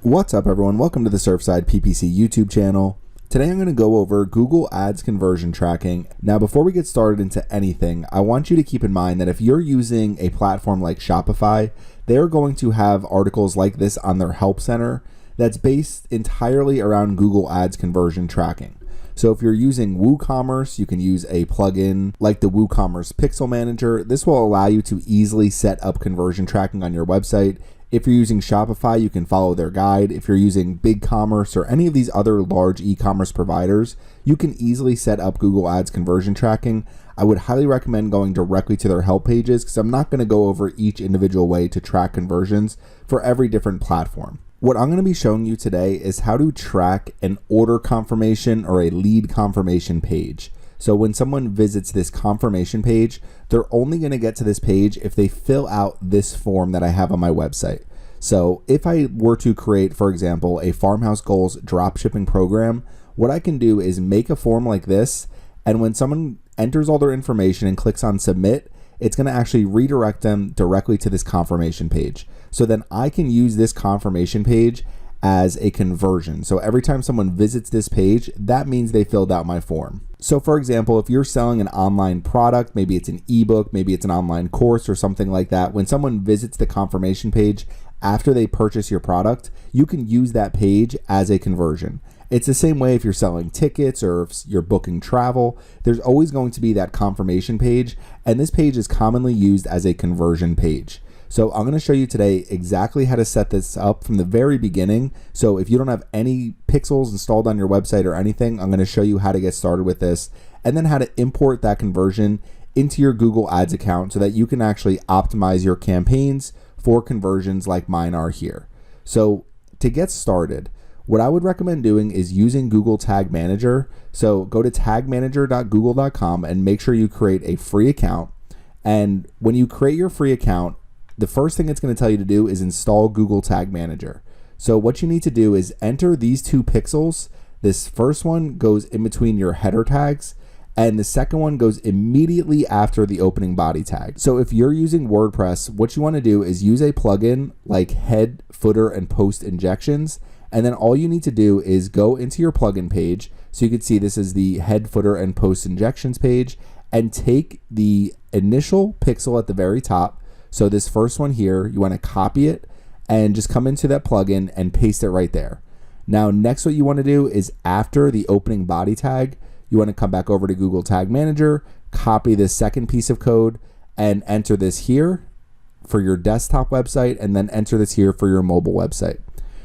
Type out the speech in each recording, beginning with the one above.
What's up everyone, welcome to the Surfside PPC YouTube channel. Today I'm going to go over Google Ads conversion tracking. Now before we get started into anything, I want you to keep in mind that if you're using a platform like Shopify, they're going to have articles like this on their help center that's based entirely around Google Ads conversion tracking. So if you're using WooCommerce, you can use a plugin like the WooCommerce Pixel Manager. This will allow you to easily set up conversion tracking on your website. If you're using Shopify, you can follow their guide. If you're using BigCommerce or any of these other large e-commerce providers, you can easily set up Google Ads conversion tracking. I would highly recommend going directly to their help pages because I'm not going to go over each individual way to track conversions for every different platform. What I'm going to be showing you today is how to track an order confirmation or a lead confirmation page. So when someone visits this confirmation page, they're only going to get to this page if they fill out this form that I have on my website. So if I were to create, for example, a Farmhouse Goals dropshipping program, what I can do is make a form like this, and when someone enters all their information and clicks on submit, it's going to actually redirect them directly to this confirmation page. So then I can use this confirmation page as a conversion. So every time someone visits this page, that means they filled out my form. So for example, if you're selling an online product, maybe it's an ebook, maybe it's an online course or something like that, when someone visits the confirmation page after they purchase your product, you can use that page as a conversion. It's the same way if you're selling tickets or if you're booking travel, there's always going to be that confirmation page, and this page is commonly used as a conversion page. So I'm going to show you today exactly how to set this up from the very beginning. So if you don't have any pixels installed on your website or anything, I'm going to show you how to get started with this, and then how to import that conversion into your Google Ads account so that you can actually optimize your campaigns for conversions like mine are here. So to get started, what I would recommend doing is using Google Tag Manager. So go to tagmanager.google.com and make sure you create a free account. And when you create your free account, the first thing it's going to tell you to do is install Google Tag Manager. So what you need to do is enter these two pixels. This first one goes in between your header tags, and the second one goes immediately after the opening body tag. So if you're using WordPress, what you want to do is use a plugin like head, footer, and post injections. And then all you need to do is go into your plugin page. So you can see this is the head, footer, and post injections page, and take the initial pixel at the very top. So this first one here, you want to copy it and just come into that plugin and paste it right there. Now, next what you want to do is after the opening body tag, you want to come back over to Google Tag Manager, copy this second piece of code and enter this here for your desktop website, and then enter this here for your mobile website.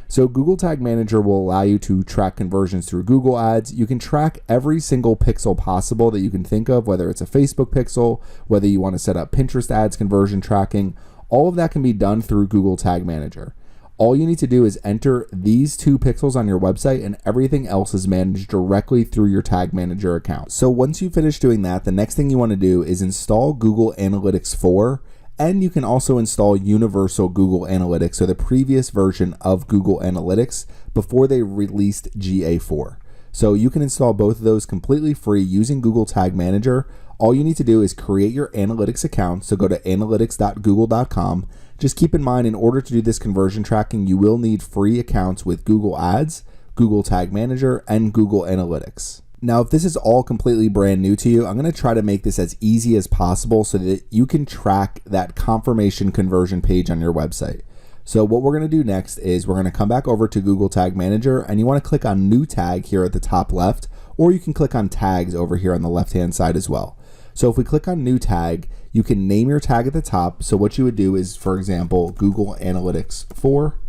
So Google Tag Manager will allow you to track conversions through Google Ads. You can track every single pixel possible that you can think of, whether it's a Facebook pixel, whether you want to set up Pinterest ads conversion tracking. All of that can be done through Google Tag Manager. All you need to do is enter these two pixels on your website, and everything else is managed directly through your Tag Manager account. So once you finish doing that, the next thing you want to do is install Google Analytics 4. And you can also install Universal Google Analytics, or the previous version of Google Analytics before they released GA4. So you can install both of those completely free using Google Tag Manager. All you need to do is create your analytics account. So go to analytics.google.com. Just keep in mind, in order to do this conversion tracking, you will need free accounts with Google Ads, Google Tag Manager, and Google Analytics. Now, if this is all completely brand new to you, I'm going to try to make this as easy as possible so that you can track that confirmation conversion page on your website. So what we're going to do next is we're going to come back over to Google Tag Manager, and you want to click on New Tag here at the top left, or you can click on Tags over here on the left-hand side as well. So if we click on New Tag, you can name your tag at the top. So what you would do is, for example, Google Analytics 4.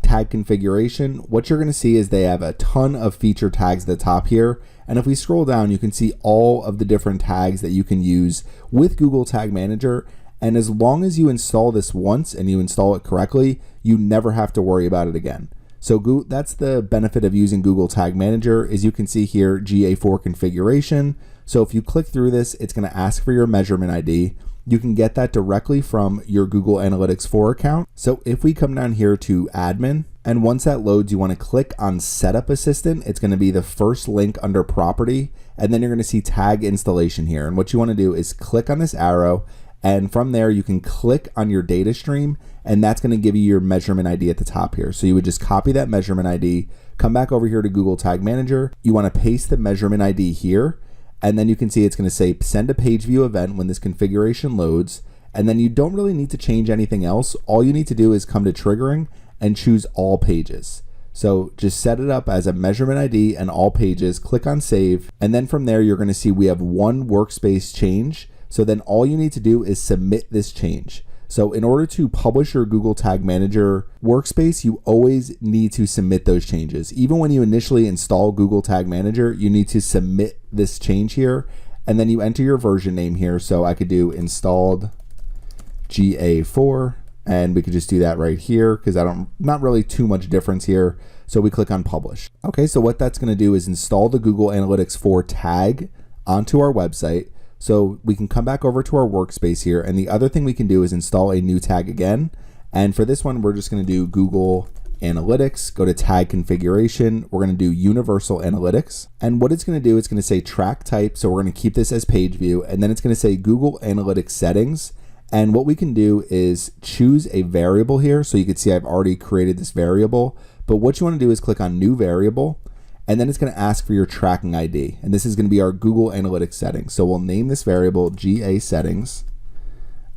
Tag configuration. What you're going to see is they have a ton of feature tags at the top here, and if we scroll down, you can see all of the different tags that you can use with Google Tag Manager. And as long as you install this once and you install it correctly, you never have to worry about it again. So that's the benefit of using Google Tag Manager, is you can see here GA4 configuration. So if you click through this, it's going to ask for your measurement ID. You can get that directly from your Google Analytics 4 account. So if we come down here to admin, and once that loads, you want to click on Setup Assistant. It's going to be the first link under property, and then you're going to see tag installation here. And what you want to do is click on this arrow And from there, you can click on your data stream, and that's going to give you your measurement ID at the top here. So you would just copy that measurement ID, come back over here to Google Tag Manager. You want to paste the measurement ID here, and then you can see it's going to say send a page view event when this configuration loads. And then you don't really need to change anything else. All you need to do is come to triggering and choose all pages. So just set it up as a measurement ID and all pages, click on save. And then from there, you're going to see we have one workspace change. So then all you need to do is submit this change. So in order to publish your Google Tag Manager workspace, you always need to submit those changes. Even when you initially install Google Tag Manager, you need to submit this change here. And then you enter your version name here. So I could do installed GA4, and we could just do that right here because not really too much difference here. So we click on publish. Okay, so what that's going to do is install the Google Analytics 4 tag onto our website. So we can come back over to our workspace here, and the other thing we can do is install a new tag again. And for this one, we're just going to do Google Analytics, go to tag configuration. We're going to do universal analytics. And what it's going to do, it's going to say track type. So we're going to keep this as page view, and then it's going to say Google Analytics settings. And what we can do is choose a variable here. So you can see I've already created this variable, but what you want to do is click on new variable, and then it's going to ask for your tracking ID. And this is going to be our Google Analytics settings. So we'll name this variable GA settings,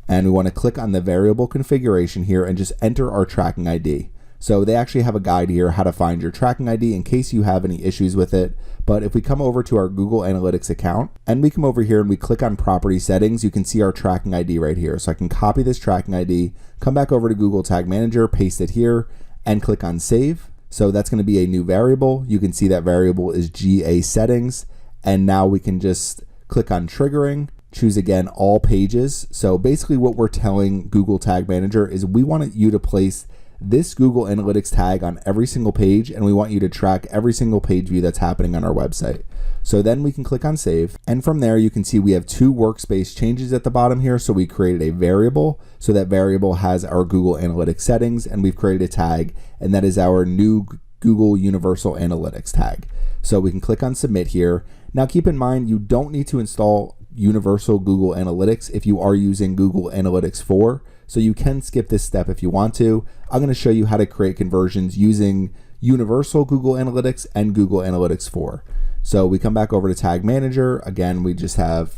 and we want to click on the variable configuration here and just enter our tracking ID. So they actually have a guide here how to find your tracking ID in case you have any issues with it. But if we come over to our Google Analytics account and we come over here and we click on property settings, you can see our tracking ID right here. So I can copy this tracking ID, come back over to Google Tag Manager, paste it here, and click on save. So that's going to be a new variable. You can see that variable is GA settings. And now we can just click on triggering, choose again all pages. So basically what we're telling Google Tag Manager is we want you to place this Google Analytics tag on every single page, and we want you to track every single page view that's happening on our website. So then we can click on save, and from there you can see we have two workspace changes at the bottom here. So we created a variable, so that variable has our Google Analytics settings, and we've created a tag, and that is our new Google Universal Analytics tag. So we can click on submit here. Now keep in mind, you don't need to install Universal Google Analytics if you are using Google Analytics 4. So you can skip this step if you want to. I'm going to show you how to create conversions using Universal Google Analytics and Google Analytics 4. So we come back over to Tag Manager. Again, we just have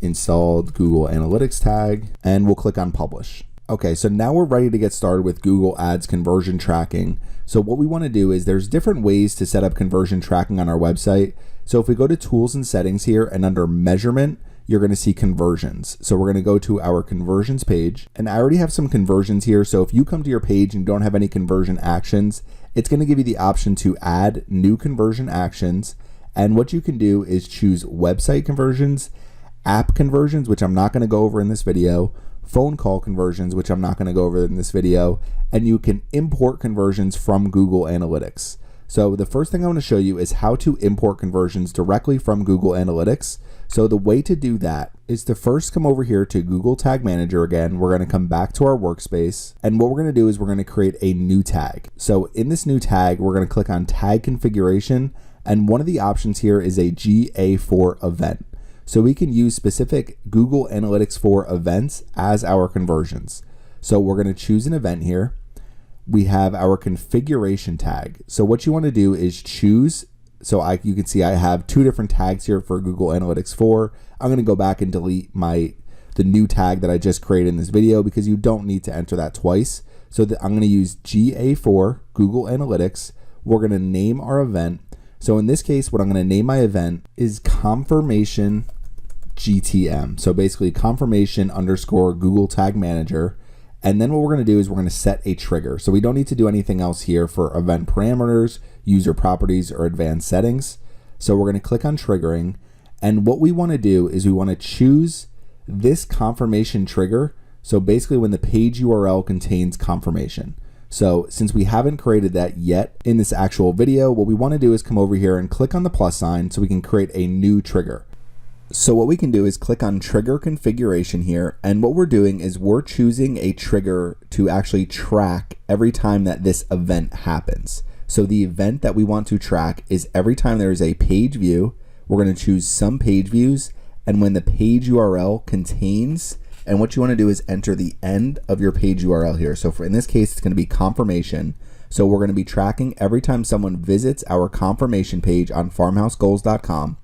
installed Google Analytics tag, and we'll click on Publish. Okay, so now we're ready to get started with Google Ads conversion tracking. So what we want to do is there's different ways to set up conversion tracking on our website. So if we go to Tools and Settings here, and under Measurement, you're going to see conversions. So we're going to go to our conversions page, and I already have some conversions here. So if you come to your page and don't have any conversion actions, it's going to give you the option to add new conversion actions. And what you can do is choose website conversions, app conversions, which I'm not going to go over in this video, phone call conversions, which I'm not going to go over in this video, and you can import conversions from Google Analytics. So the first thing I want to show you is how to import conversions directly from Google Analytics. So the way to do that is to first come over here to Google Tag Manager again. We're going to come back to our workspace, and what we're going to do is we're going to create a new tag. So in this new tag, we're going to click on Tag Configuration, and one of the options here is a GA4 event. So we can use specific Google Analytics 4 events as our conversions. So we're going to choose an event here. We have our configuration tag. So what you want to do is choose, you can see I have two different tags here for Google Analytics 4. I'm going to go back and delete the new tag that I just created in this video because you don't need to enter that twice. So I'm going to use GA4 Google Analytics. We're going to name our event. So in this case, what I'm going to name my event is confirmation GTM. So basically confirmation _ Google Tag Manager. And then what we're going to do is we're going to set a trigger. So we don't need to do anything else here for event parameters, user properties, or advanced settings. So we're going to click on triggering. And what we want to do is we want to choose this confirmation trigger. So basically when the page URL contains confirmation. So since we haven't created that yet in this actual video, what we want to do is come over here and click on the plus sign so we can create a new trigger. So what we can do is click on trigger configuration here, and what we're doing is we're choosing a trigger to actually track every time that this event happens. So the event that we want to track is every time there is a page view, we're going to choose some page views, and when the page URL contains And what you want to do is enter the end of your page URL here. So in this case, it's going to be confirmation. So we're going to be tracking every time someone visits our confirmation page on farmhousegoals.com,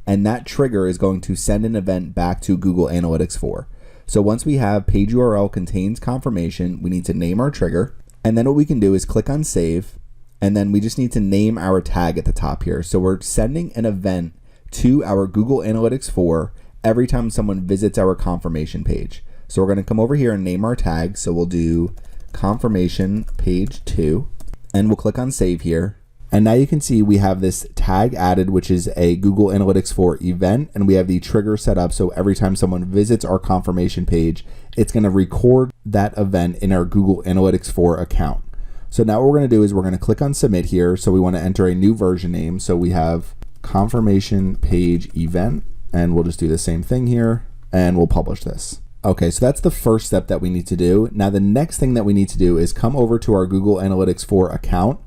and that trigger is going to send an event back to Google Analytics 4. So once we have page URL contains confirmation, we need to name our trigger, and then what we can do is click on save, and then we just need to name our tag at the top here. So we're sending an event to our Google Analytics 4 every time someone visits our confirmation page. So we're going to come over here and name our tag. So we'll do confirmation page 2, and we'll click on save here. And now you can see we have this tag added, which is a Google Analytics 4 event, and we have the trigger set up. So every time someone visits our confirmation page, it's going to record that event in our Google Analytics 4 account. So now what we're going to do is we're going to click on submit here. So we want to enter a new version name. So we have confirmation page event, and we'll just do the same thing here, and we'll publish this. Okay, so that's the first step that we need to do. Now the next thing that we need to do is come over to our Google Analytics 4 account,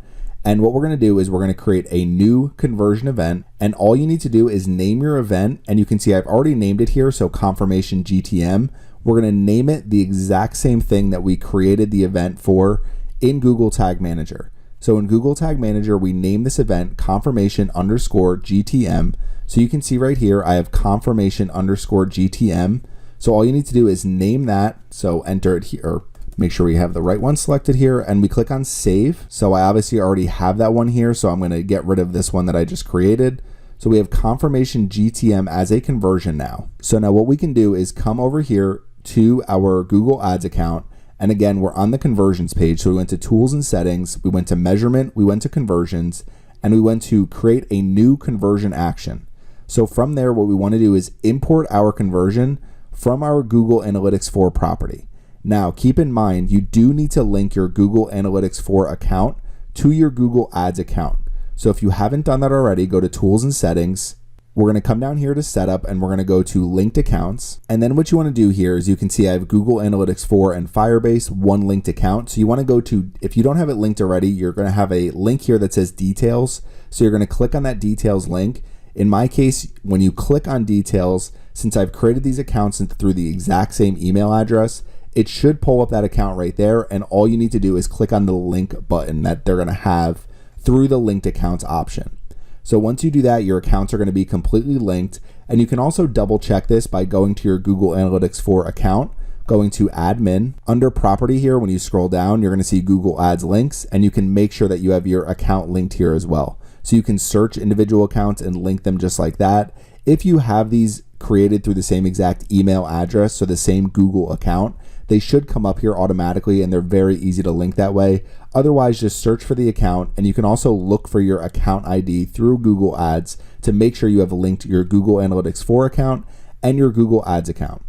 and what we're going to do is we're going to create a new conversion event, and all you need to do is name your event, and you can see I've already named it here, so confirmation GTM. We're going to name it the exact same thing that we created the event for in Google Tag Manager. So in Google Tag Manager, we name this event confirmation underscore GTM. So you can see right here, I have confirmation underscore GTM. So all you need to do is name that. So enter it here, make sure we have the right one selected here, and we click on save. So I obviously already have that one here. So I'm going to get rid of this one that I just created. So we have confirmation GTM as a conversion now. So now what we can do is come over here to our Google Ads account. And again, we're on the conversions page. So we went to tools and settings, we went to measurement, we went to conversions, and we went to create a new conversion action. So from there, what we want to do is import our conversion from our Google Analytics 4 property. Now, keep in mind, you do need to link your Google Analytics 4 account to your Google Ads account. So if you haven't done that already, go to tools and settings. We're going to come down here to setup, and we're going to go to linked accounts. And then what you want to do here is you can see I have Google Analytics 4 and Firebase, one linked account. So you want to go to, if you don't have it linked already, you're going to have a link here that says details. So you're going to click on that details link. In my case, when you click on details, since I've created these accounts through the exact same email address, it should pull up that account right there. And all you need to do is click on the link button that they're going to have through the linked accounts option. So once you do that, your accounts are going to be completely linked. And you can also double check this by going to your Google Analytics 4 account, going to admin. Under property here, when you scroll down, you're going to see Google Ads links, and you can make sure that you have your account linked here as well. So you can search individual accounts and link them just like that. If you have these created through the same exact email address, so the same Google account, they should come up here automatically, and they're very easy to link that way. Otherwise, just search for the account, and you can also look for your account ID through Google Ads to make sure you have linked your Google Analytics 4 account and your Google Ads account.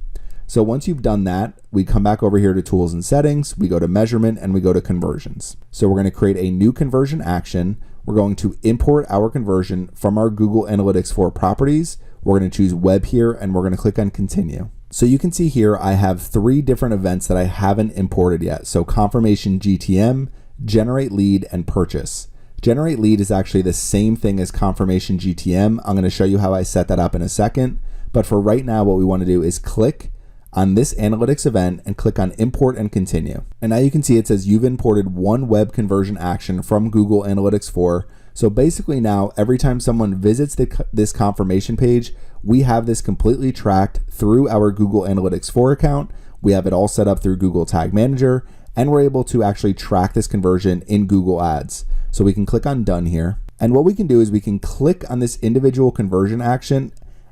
So once you've done that, we come back over here to tools and settings, we go to measurement, and we go to conversions. So we're going to create a new conversion action. We're going to import our conversion from our Google Analytics 4 properties. We're going to choose web here, and we're going to click on continue. So you can see here, I have 3 different events that I haven't imported yet. So confirmation GTM, generate lead, and purchase. Generate lead is actually the same thing as confirmation GTM. I'm going to show you how I set that up in a second. But for right now, what we want to do is click on this analytics event and click on import and continue. And now you can see it says you've imported one web conversion action from Google Analytics 4. So basically now, every time someone visits this confirmation page, we have this completely tracked through our Google Analytics 4 account. We have it all set up through Google Tag Manager, and we're able to actually track this conversion in Google Ads. So we can click on done here. And what we can do is we can click on this individual conversion action,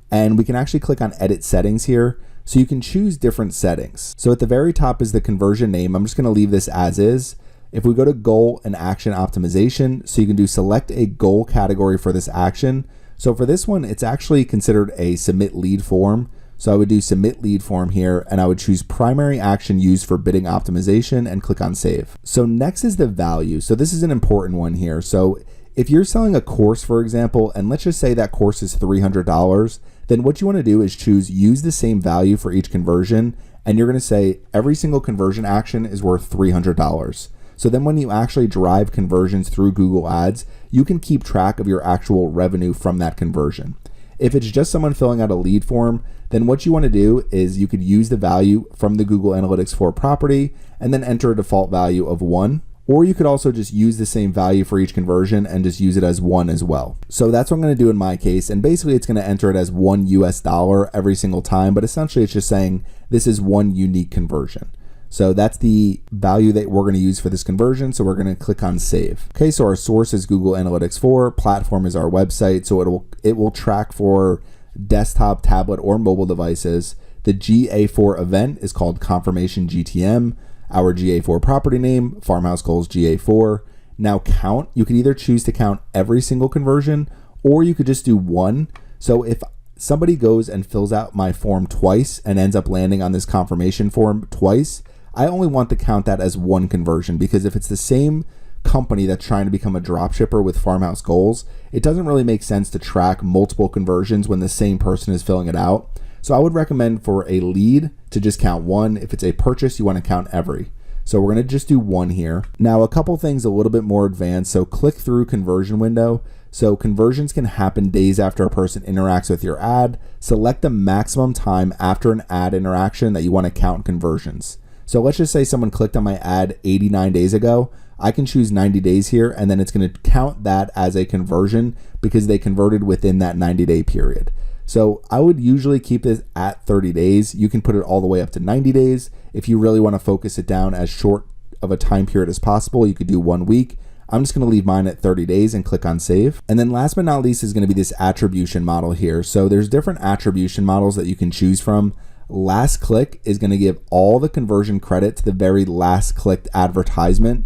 and we can actually click on edit settings here. So you can choose different settings. So at the very top is the conversion name. I'm just going to leave this as is. If we go to goal and action optimization, so you can do select a goal category for this action. So for this one, it's actually considered a submit lead form. So I would do submit lead form here, and I would choose primary action used for bidding optimization and click on save. So next is the value. So this is an important one here. So if you're selling a course, for example, and let's just say that course is $300, then what you want to do is choose use the same value for each conversion. And you're going to say every single conversion action is worth $300. So then when you actually drive conversions through Google Ads, you can keep track of your actual revenue from that conversion. If it's just someone filling out a lead form, then what you want to do is you could use the value from the Google Analytics 4 property and then enter a default value of 1. Or you could also just use the same value for each conversion and just use it as 1 as well. So that's what I'm going to do in my case. And basically it's going to enter it as $1 US every single time, but essentially it's just saying this is one unique conversion. So that's the value that we're going to use for this conversion. So we're going to click on save. Okay, so our source is Google Analytics 4, platform is our website. So it will track for desktop, tablet, or mobile devices. The GA4 event is called Confirmation GTM. Our GA4 property name, Farmhouse Goals GA4. Now count, you can either choose to count every single conversion or you could just do one. So if somebody goes and fills out my form twice and ends up landing on this confirmation form twice, I only want to count that as one conversion, because if it's the same company that's trying to become a dropshipper with Farmhouse Goals, it doesn't really make sense to track multiple conversions when the same person is filling it out. So I would recommend for a lead to just count one. If it's a purchase, you want to count every. So we're going to just do one here. Now, a couple things a little bit more advanced. So click through conversion window. So conversions can happen days after a person interacts with your ad. Select the maximum time after an ad interaction that you want to count conversions. So let's just say someone clicked on my ad 89 days ago. I can choose 90 days here, and then it's going to count that as a conversion because they converted within that 90-day period. So I would usually keep this at 30 days. You can put it all the way up to 90 days. If you really want to focus it down as short of a time period as possible, you could do 1 week. I'm just going to leave mine at 30 days and click on save. And then last but not least is going to be this attribution model here. So there's different attribution models that you can choose from. Last click is going to give all the conversion credit to the very last clicked advertisement.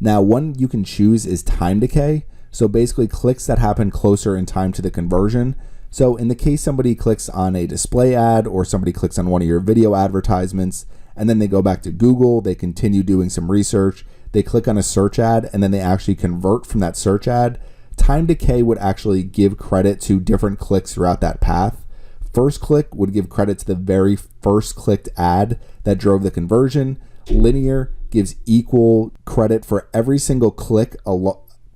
Now, one you can choose is time decay. So basically clicks that happen closer in time to the conversion. So in the case somebody clicks on a display ad or somebody clicks on one of your video advertisements and then they go back to Google, they continue doing some research, they click on a search ad and then they actually convert from that search ad, time decay would actually give credit to different clicks throughout that path. First click would give credit to the very first clicked ad that drove the conversion. Linear gives equal credit for every single click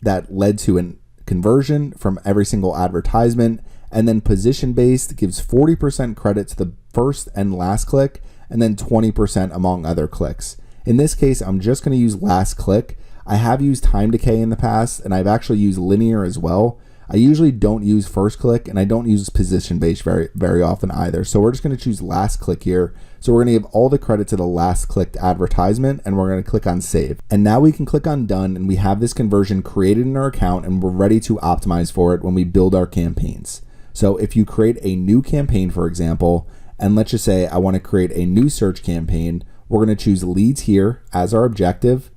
that led to a conversion from every single advertisement. And then position based gives 40% credit to the first and last click, and then 20% among other clicks. In this case, I'm just going to use last click. I have used time decay in the past, and I've actually used linear as well. I usually don't use first click, and I don't use position based very often either. So we're just going to choose last click here. So we're going to give all the credit to the last clicked advertisement, and we're going to click on save. And now we can click on done, and we have this conversion created in our account, and we're ready to optimize for it when we build our campaigns. So if you create a new campaign, for example, and let's just say I want to create a new search campaign, we're going to choose leads here as our objective.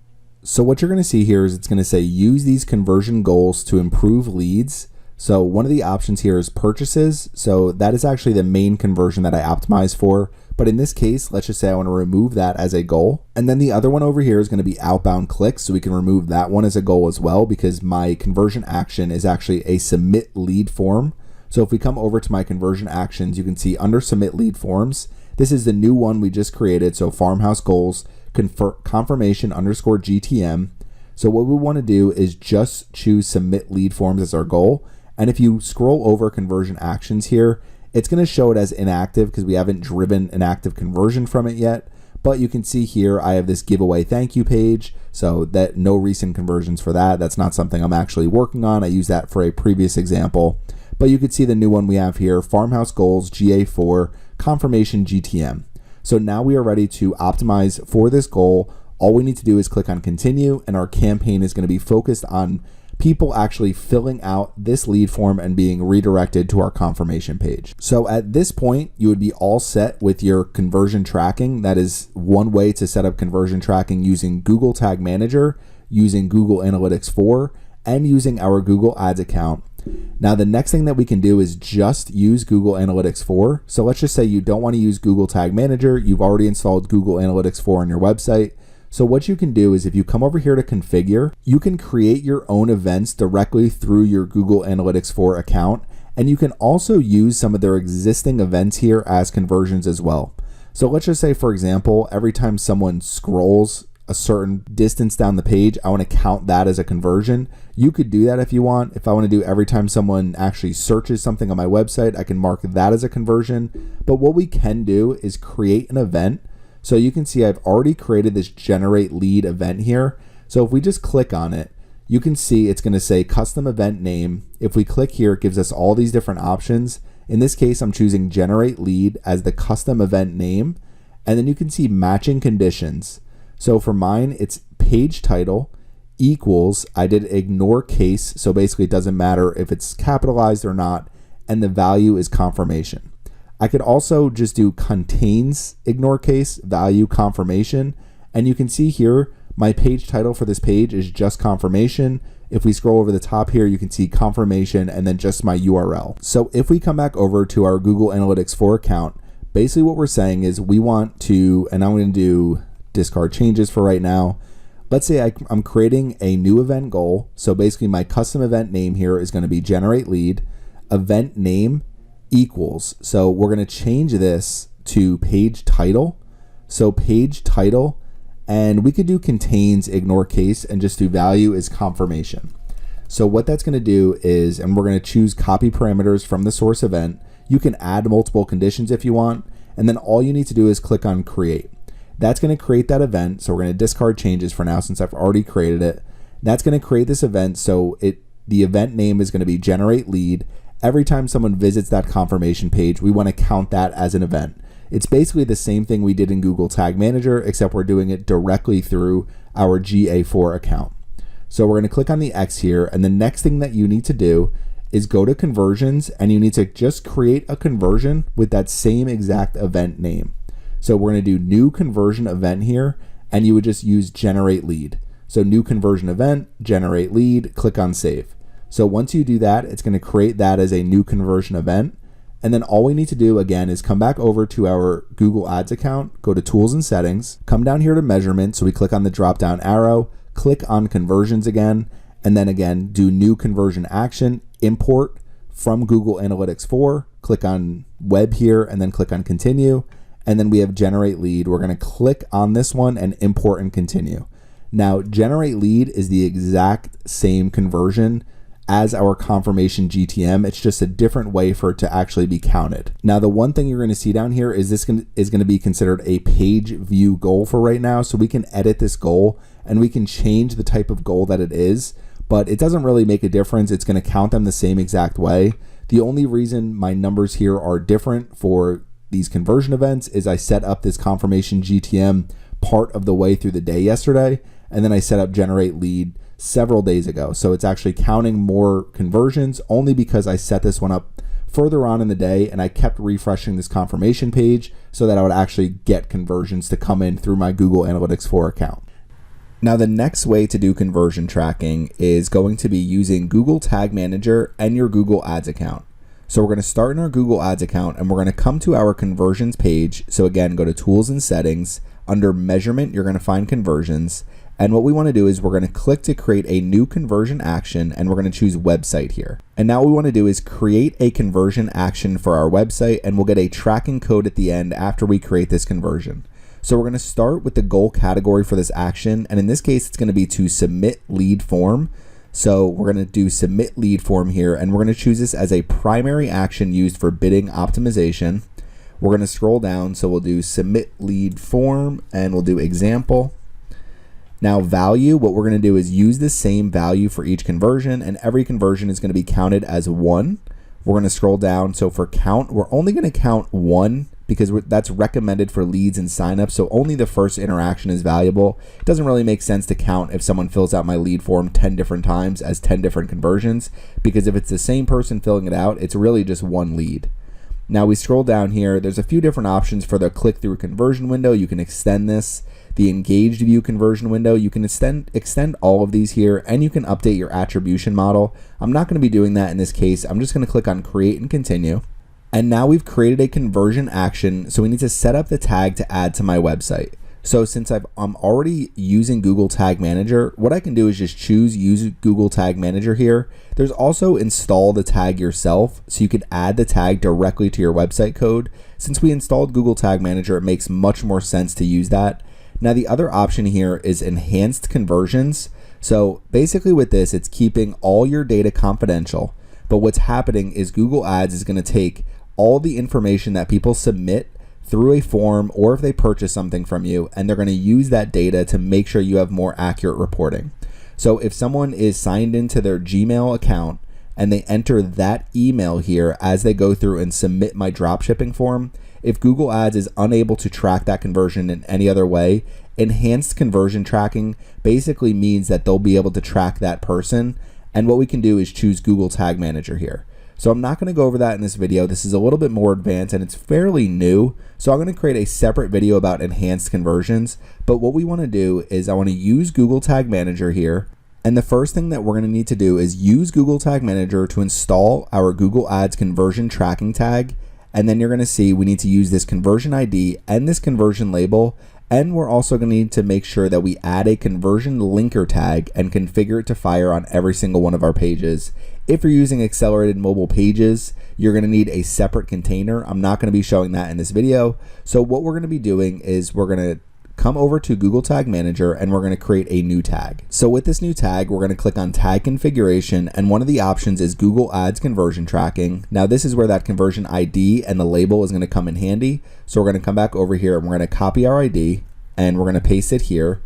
So what you're going to see here is it's going to say use these conversion goals to improve leads. So one of the options here is purchases. So that is actually the main conversion that I optimize for. But in this case, let's just say I want to remove that as a goal. And then the other one over here is going to be outbound clicks. So we can remove that one as a goal as well, because my conversion action is actually a submit lead form. So if we come over to my conversion actions, you can see under submit lead forms, this is the new one we just created. So Farmhouse Goals confirmation _ GTM. So what we want to do is just choose submit lead forms as our goal. And if you scroll over conversion actions here, it's going to show it as inactive because we haven't driven an active conversion from it yet. But you can see here, I have this giveaway thank you page. So that no recent conversions for that. That's not something I'm actually working on. I used that for a previous example. But you can see the new one we have here, Farmhouse Goals GA4 confirmation GTM. So now we are ready to optimize for this goal. All we need to do is click on continue, and our campaign is going to be focused on people actually filling out this lead form and being redirected to our confirmation page. So at this point, you would be all set with your conversion tracking. That is one way to set up conversion tracking using Google Tag Manager, using Google Analytics 4, and using our Google Ads account. Now, the next thing that we can do is just use Google Analytics 4. So let's just say you don't want to use Google Tag Manager. You've already installed Google Analytics 4 on your website. So what you can do is if you come over here to configure, you can create your own events directly through your Google Analytics 4 account. And you can also use some of their existing events here as conversions as well. So let's just say, for example, every time someone scrolls a certain distance down the page, I want to count that as a conversion. You could do that if you want. If I want to do every time someone actually searches something on my website, I can mark that as a conversion. But what we can do is create an event. So you can see I've already created this generate lead event here. So if we just click on it, you can see it's going to say custom event name. If we click here, it gives us all these different options. In this case, I'm choosing generate lead as the custom event name. And then you can see matching conditions. So for mine, it's page title equals, I did ignore case. So basically it doesn't matter if it's capitalized or not. And the value is confirmation. I could also just do contains ignore case value confirmation. And you can see here, my page title for this page is just confirmation. If we scroll over the top here, you can see confirmation and then just my URL. So if we come back over to our Google Analytics 4 account, basically what we're saying is we want to, and I'm going to do discard changes for right now. Let's say I'm creating a new event goal. So basically my custom event name here is going to be generate lead, event name equals. So we're going to change this to page title. So page title, and we could do contains ignore case and just do value is confirmation. So what that's going to do is, and we're going to choose copy parameters from the source event. You can add multiple conditions if you want. And then all you need to do is click on create. That's going to create that event. So we're going to discard changes for now since I've already created it. That's going to create this event. So the event name is going to be generate lead. Every time someone visits that confirmation page, we want to count that as an event. It's basically the same thing we did in Google Tag Manager, except we're doing it directly through our GA4 account. So we're going to click on the X here. And the next thing that you need to do is go to conversions, and you need to just create a conversion with that same exact event name. So we're going to do new conversion event here, and you would just use generate lead. So new conversion event, generate lead, click on save. So once you do that, it's going to create that as a new conversion event. And then all we need to do again is come back over to our Google Ads account, go to tools and settings, come down here to measurement. So we click on the drop down arrow, click on conversions again, and then again, do new conversion action, import from Google Analytics 4, click on web here, and then click on continue. And then we have generate lead. We're going to click on this one and import and continue. Now, generate lead is the exact same conversion as our confirmation GTM. It's just a different way for it to actually be counted. Now, the one thing you're going to see down here is this is going to be considered a page view goal for right now. So we can edit this goal and we can change the type of goal that it is, but it doesn't really make a difference. It's going to count them the same exact way. The only reason my numbers here are different for these conversion events is I set up this confirmation GTM part of the way through the day yesterday, and then I set up generate lead several days ago. So it's actually counting more conversions only because I set this one up further on in the day and I kept refreshing this confirmation page so that I would actually get conversions to come in through my Google Analytics 4 account. Now, the next way to do conversion tracking is going to be using Google Tag Manager and your Google Ads account. So we're going to start in our Google Ads account and we're going to come to our conversions page. So again, go to tools and settings. Under measurement, you're going to find conversions. And what we want to do is we're going to click to create a new conversion action, and we're going to choose website here. And now what we want to do is create a conversion action for our website, and we'll get a tracking code at the end after we create this conversion. So we're going to start with the goal category for this action. And in this case, it's going to be to submit lead form. So we're going to do submit lead form here, and we're going to choose this as a primary action used for bidding optimization. We're going to scroll down. So we'll do submit lead form and we'll do example. Now value, what we're going to do is use the same value for each conversion, and every conversion is going to be counted as 1. We're going to scroll down. So for count, we're only going to count 1 because that's recommended for leads and signups. So only the first interaction is valuable. It doesn't really make sense to count if someone fills out my lead form 10 different times as 10 different conversions, because if it's the same person filling it out, it's really just one lead. Now we scroll down here. There's a few different options for the click-through conversion window. You can extend this. The engaged view conversion window, you can extend all of these here, and you can update your attribution model. I'm not going to be doing that in this case. I'm just going to click on create and continue. And now we've created a conversion action. So we need to set up the tag to add to my website. So since I'm already using Google Tag Manager, what I can do is just choose use Google Tag Manager here. There's also install the tag yourself. So you could add the tag directly to your website code. Since we installed Google Tag Manager, it makes much more sense to use that. Now the other option here is enhanced conversions. So basically with this, it's keeping all your data confidential. But what's happening is Google Ads is going to take all the information that people submit through a form or if they purchase something from you, and they're going to use that data to make sure you have more accurate reporting. So if someone is signed into their Gmail account and they enter that email here as they go through and submit my dropshipping form, if Google Ads is unable to track that conversion in any other way, enhanced conversion tracking basically means that they'll be able to track that person. And what we can do is choose Google Tag Manager here. So I'm not going to go over that in this video. This is a little bit more advanced and it's fairly new. So I'm going to create a separate video about enhanced conversions. But what we want to do is I want to use Google Tag Manager here. And the first thing that we're going to need to do is use Google Tag Manager to install our Google Ads conversion tracking tag. And then you're going to see we need to use this conversion ID and this conversion label. And we're also going to need to make sure that we add a conversion linker tag and configure it to fire on every single one of our pages. If you're using accelerated mobile pages, you're going to need a separate container. I'm not going to be showing that in this video. So what we're going to be doing is we're going to come over to Google Tag Manager and we're going to create a new tag. So with this new tag, we're going to click on tag configuration, and one of the options is Google Ads conversion tracking. Now this is where that conversion ID and the label is going to come in handy. So we're going to come back over here and we're going to copy our ID and we're going to paste it here.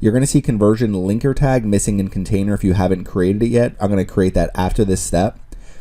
You're going to see conversion linker tag missing in container if you haven't created it yet. I'm going to create that after this step.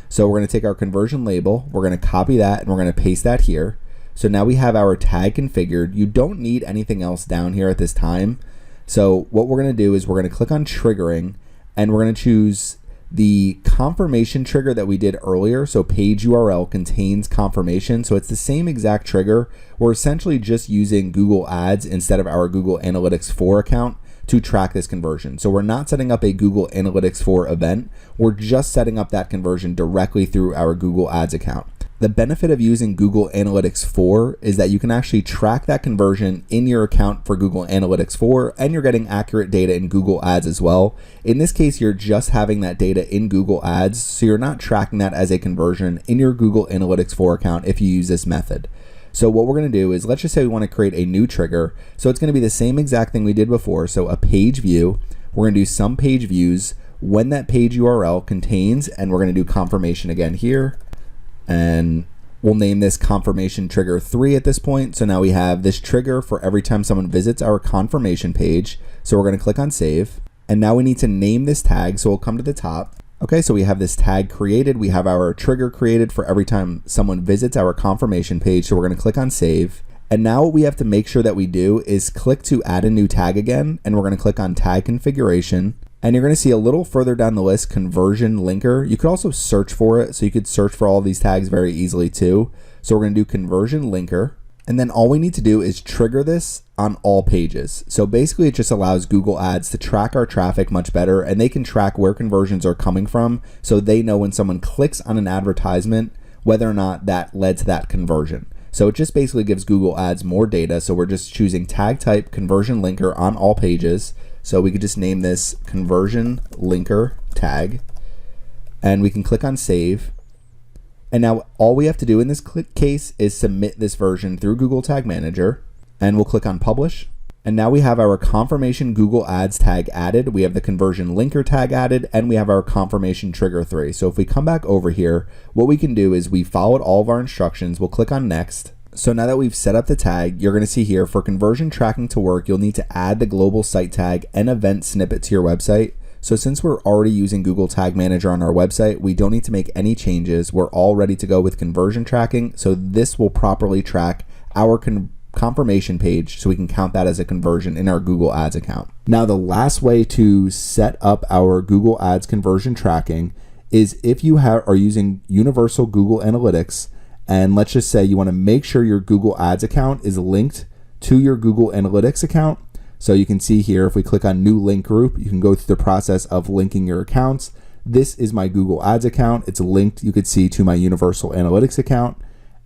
So we're going to take our conversion label, we're going to copy that and we're going to paste that here. So now we have our tag configured. You don't need anything else down here at this time. So what we're going to do is we're going to click on triggering and we're going to choose the confirmation trigger that we did earlier. So page URL contains confirmation. So it's the same exact trigger. We're essentially just using Google Ads instead of our Google Analytics 4 account to track this conversion. So we're not setting up a Google Analytics 4 event. We're just setting up that conversion directly through our Google Ads account. The benefit of using Google Analytics 4 is that you can actually track that conversion in your account for Google Analytics 4, and you're getting accurate data in Google Ads as well. In this case, you're just having that data in Google Ads, so you're not tracking that as a conversion in your Google Analytics 4 account if you use this method. So what we're going to do is, let's just say we want to create a new trigger. So it's going to be the same exact thing we did before. So a page view, we're going to do some page views when that page URL contains, and we're going to do confirmation again here. And we'll name this confirmation trigger 3 at this point. So now we have this trigger for every time someone visits our confirmation page. So we're going to click on save. And now we need to name this tag. So we'll come to the top. Okay, so we have this tag created. We have our trigger created for every time someone visits our confirmation page. So we're going to click on save. And now what we have to make sure that we do is click to add a new tag again. And we're going to click on tag configuration. And you're going to see a little further down the list, conversion linker. You could also search for it. So you could search for all of these tags very easily too. So we're going to do conversion linker. And then all we need to do is trigger this on all pages. So basically it just allows Google Ads to track our traffic much better, and they can track where conversions are coming from. So they know when someone clicks on an advertisement, whether or not that led to that conversion. So it just basically gives Google Ads more data. So we're just choosing tag type conversion linker on all pages. So we could just name this conversion linker tag, and we can click on save. And now all we have to do in this case is submit this version through Google Tag Manager, and we'll click on publish. And now we have our confirmation Google Ads tag added. We have the conversion linker tag added, and we have our confirmation trigger 3. So if we come back over here, what we can do is we followed all of our instructions. We'll click on next. So now that we've set up the tag, you're going to see here for conversion tracking to work, you'll need to add the global site tag and event snippet to your website. So since we're already using Google Tag Manager on our website, we don't need to make any changes. We're all ready to go with conversion tracking. So this will properly track our confirmation page, so we can count that as a conversion in our Google Ads account. Now, the last way to set up our Google Ads conversion tracking is if you are using Universal Google Analytics, and let's just say you want to make sure your Google Ads account is linked to your Google Analytics account. So you can see here, if we click on new link group, you can go through the process of linking your accounts. This is my Google Ads account. It's linked, you could see, to my Universal Analytics account.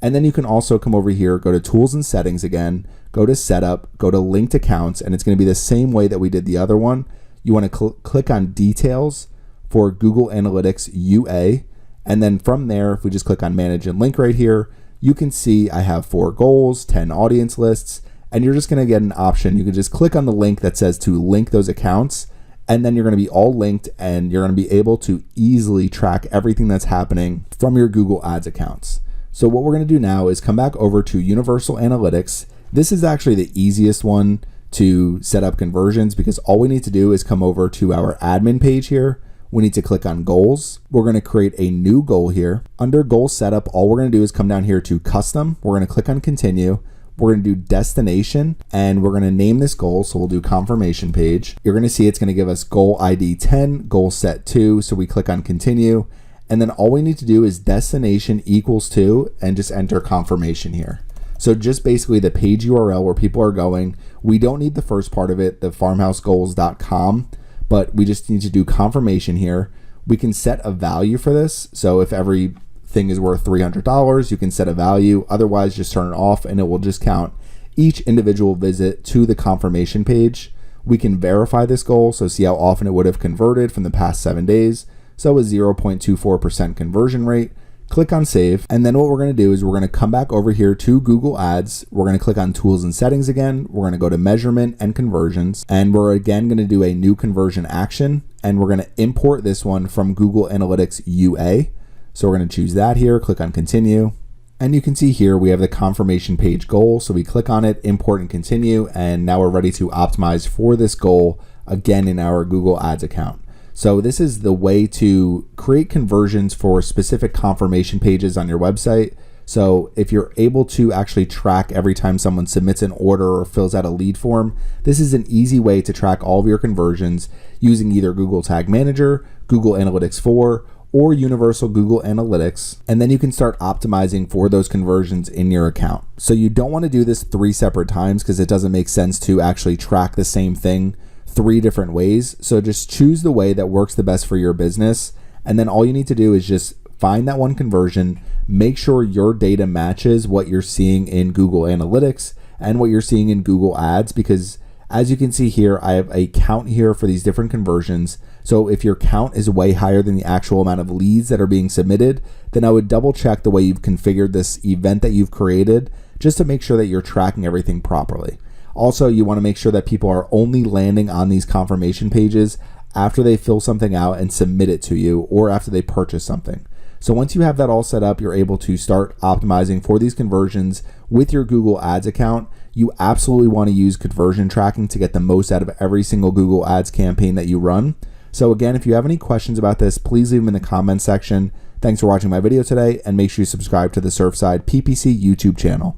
And then you can also come over here, go to tools and settings again, go to setup, go to linked accounts, and it's going to be the same way that we did the other one. You want to click on details for Google Analytics UA. And then from there, if we just click on manage and link right here, you can see I have 4 goals, 10 audience lists, and you're just going to get an option. You can just click on the link that says to link those accounts, and then you're going to be all linked, and you're going to be able to easily track everything that's happening from your Google Ads accounts. So what we're going to do now is come back over to Universal Analytics. This is actually the easiest one to set up conversions, because all we need to do is come over to our admin page here. We need to click on goals. We're going to create a new goal here. Under goal setup, all we're going to do is come down here to custom. We're going to click on continue. We're going to do destination, and we're going to name this goal. So we'll do confirmation page. You're going to see it's going to give us goal ID 10, goal set 2. So we click on continue, and then all we need to do is destination equals 2 and just enter confirmation here. So just basically the page URL where people are going. We don't need the first part of it, the farmhousegoals.com, but we just need to do confirmation here. We can set a value for this. So if everything is worth $300, you can set a value. Otherwise, just turn it off and it will just count each individual visit to the confirmation page. We can verify this goal, so see how often it would have converted from the past 7 days. So a 0.24% conversion rate. Click on save, and then what we're going to do is we're going to come back over here to Google Ads. We're going to click on tools and settings again. We're going to go to measurement and conversions, and we're again going to do a new conversion action, and we're going to import this one from Google Analytics UA. So we're going to choose that here, click on continue, and you can see here we have the confirmation page goal. So we click on it, import and continue, and now we're ready to optimize for this goal again in our Google Ads account. So this is the way to create conversions for specific confirmation pages on your website. So if you're able to actually track every time someone submits an order or fills out a lead form, this is an easy way to track all of your conversions using either Google Tag Manager, Google Analytics 4, or Universal Google Analytics. And then you can start optimizing for those conversions in your account. So you don't want to do this 3 separate times, because it doesn't make sense to actually track the same thing 3 different ways. So just choose the way that works the best for your business. And then all you need to do is just find that one conversion, make sure your data matches what you're seeing in Google Analytics and what you're seeing in Google Ads, because as you can see here, I have a count here for these different conversions. So if your count is way higher than the actual amount of leads that are being submitted, then I would double check the way you've configured this event that you've created, just to make sure that you're tracking everything properly. Also, you want to make sure that people are only landing on these confirmation pages after they fill something out and submit it to you, or after they purchase something. So once you have that all set up, you're able to start optimizing for these conversions with your Google Ads account. You absolutely want to use conversion tracking to get the most out of every single Google Ads campaign that you run. So again, if you have any questions about this, please leave them in the comment section. Thanks for watching my video today, and make sure you subscribe to the Surfside PPC YouTube channel.